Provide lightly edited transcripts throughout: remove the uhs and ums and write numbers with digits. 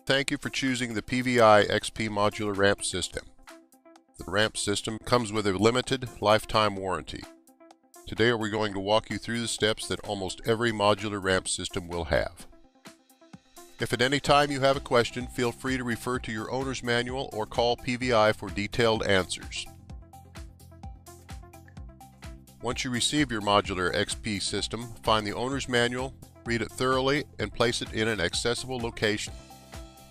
Thank you for choosing the PVI XP modular ramp system. The ramp system comes with a limited lifetime warranty. Today we're going to walk you through the steps that almost every modular ramp system will have. If at any time you have a question, feel free to refer to your owner's manual or call PVI for detailed answers. Once you receive your modular XP system, find the owner's manual, read it thoroughly, and place it in an accessible location.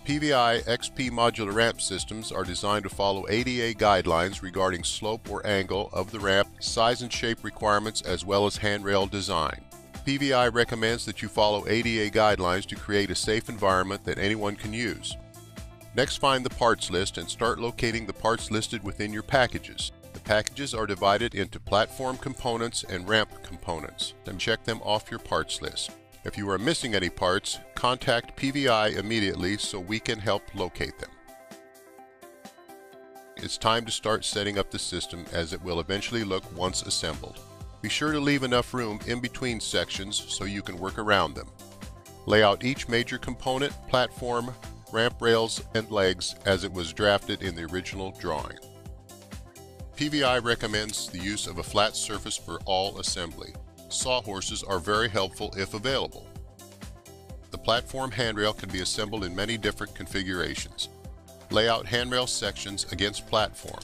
PVI XP modular ramp systems are designed to follow ADA guidelines regarding slope or angle of the ramp, size and shape requirements, as well as handrail design. PVI recommends that you follow ADA guidelines to create a safe environment that anyone can use. Next, find the parts list and start locating the parts listed within your packages. The packages are divided into platform components and ramp components, and check them off your parts list. If you are missing any parts, contact PVI immediately so we can help locate them. It's time to start setting up the system as it will eventually look once assembled. Be sure to leave enough room in between sections so you can work around them. Lay out each major component, platform, ramp rails, and legs as it was drafted in the original drawing. PVI recommends the use of a flat surface for all assembly. Sawhorses are very helpful if available. The platform handrail can be assembled in many different configurations. Lay out handrail sections against platform.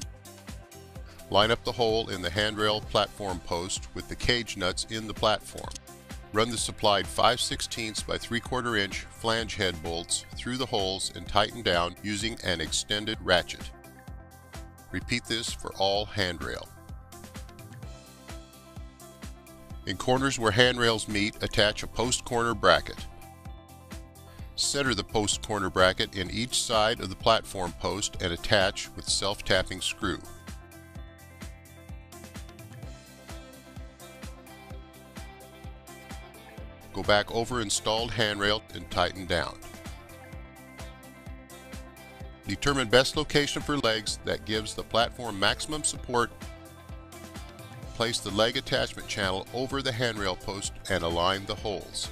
Line up the hole in the handrail platform post with the cage nuts in the platform. Run the supplied 5/16 by 3/4 inch flange head bolts through the holes and tighten down using an extended ratchet. Repeat this for all handrail. In corners where handrails meet, attach a post corner bracket. Center the post corner bracket in each side of the platform post and attach with self-tapping screw. Go back over installed handrail and tighten down. Determine best location for legs that gives the platform maximum support. Place the leg attachment channel over the handrail post and align the holes.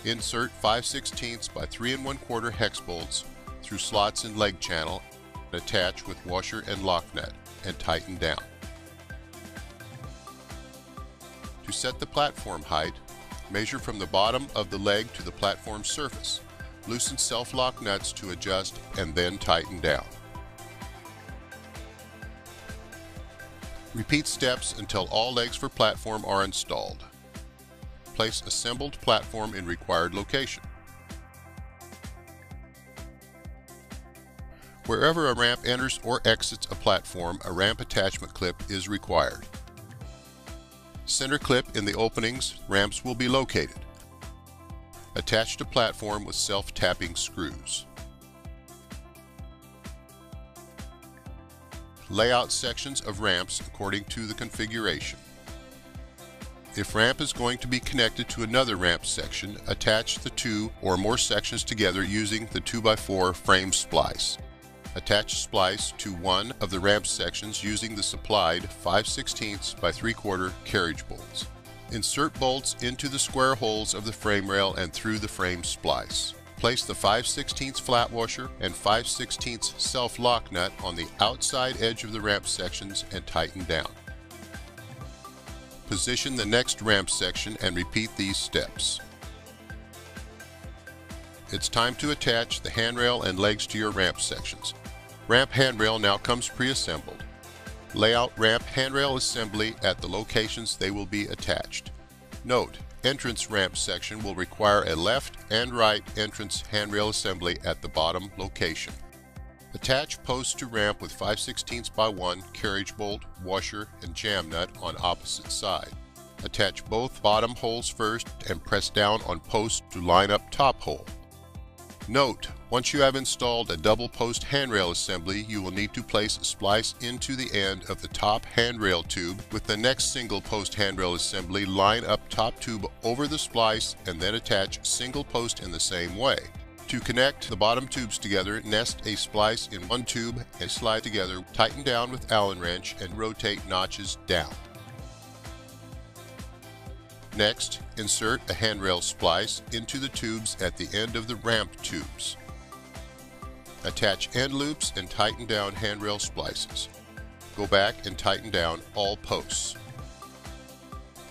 Insert 5/16 by 3 1/4 hex bolts through slots in leg channel and attach with washer and lock nut and tighten down. To set the platform height, measure from the bottom of the leg to the platform surface. Loosen self-lock nuts to adjust and then tighten down. Repeat steps until all legs for platform are installed. Place assembled platform in required location. Wherever a ramp enters or exits a platform, a ramp attachment clip is required. Center clip in the openings ramps will be located. Attach to platform with self-tapping screws. Lay out sections of ramps according to the configuration. If ramp is going to be connected to another ramp section, attach the two or more sections together using the 2x4 frame splice. Attach splice to one of the ramp sections using the supplied 5/16 by 3/4 carriage bolts. Insert bolts into the square holes of the frame rail and through the frame splice. Place the 5/16 flat washer and 5/16 self-lock nut on the outside edge of the ramp sections and tighten down. Position the next ramp section and repeat these steps. It's time to attach the handrail and legs to your ramp sections. Ramp handrail now comes pre-assembled. Lay out ramp handrail assembly at the locations they will be attached. Note, entrance ramp section will require a left and right entrance handrail assembly at the bottom location. Attach post to ramp with 5/16 by 1 carriage bolt, washer, and jam nut on opposite side. Attach both bottom holes first and press down on post to line up top hole. Note, once you have installed a double post handrail assembly, you will need to place a splice into the end of the top handrail tube. With the next single post handrail assembly, line up top tube over the splice and then attach single post in the same way. To connect the bottom tubes together, nest a splice in one tube and slide together. Tighten down with Allen wrench and rotate notches down. Next, insert a handrail splice into the tubes at the end of the ramp tubes. Attach end loops and tighten down handrail splices. Go back and tighten down all posts.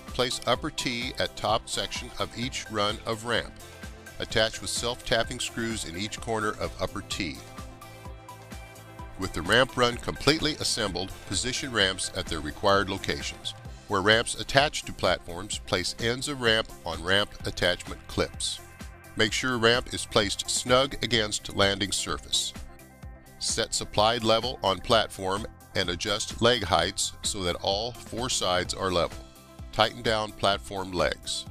Place upper T at top section of each run of ramp. Attach with self-tapping screws in each corner of upper T. With the ramp run completely assembled, position ramps at their required locations. Where ramps attach to platforms, place ends of ramp on ramp attachment clips. Make sure ramp is placed snug against landing surface. Set supplied level on platform and adjust leg heights so that all 4 sides are level. Tighten down platform legs.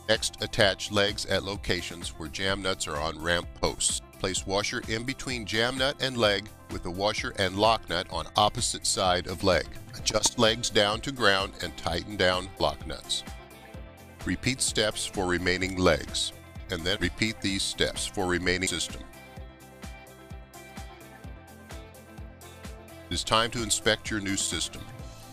Next, attach legs at locations where jam nuts are on ramp posts. Place washer in between jam nut and leg with the washer and lock nut on opposite side of leg. Adjust legs down to ground and tighten down lock nuts. Repeat steps for remaining legs, and then repeat these steps for remaining system. It is time to inspect your new system.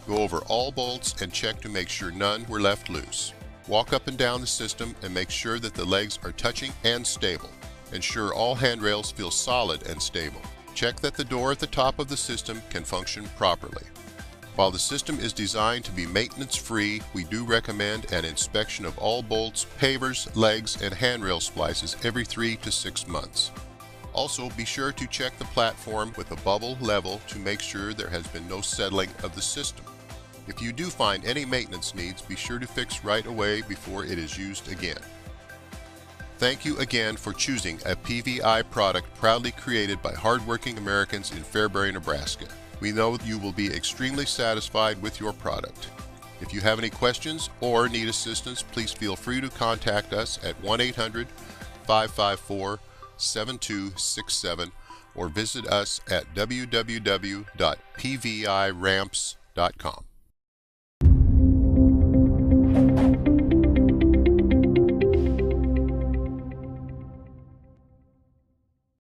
Go over all bolts and check to make sure none were left loose. Walk up and down the system and make sure that the legs are touching and stable. Ensure all handrails feel solid and stable. Check that the door at the top of the system can function properly. While the system is designed to be maintenance-free, we do recommend an inspection of all bolts, pavers, legs, and handrail splices every 3 to 6 months. Also, be sure to check the platform with a bubble level to make sure there has been no settling of the system. If you do find any maintenance needs, be sure to fix right away before it is used again. Thank you again for choosing a PVI product proudly created by hardworking Americans in Fairbury, Nebraska. We know you will be extremely satisfied with your product. If you have any questions or need assistance, please feel free to contact us at 1-800-554-7267 or visit us at www.pviramps.com.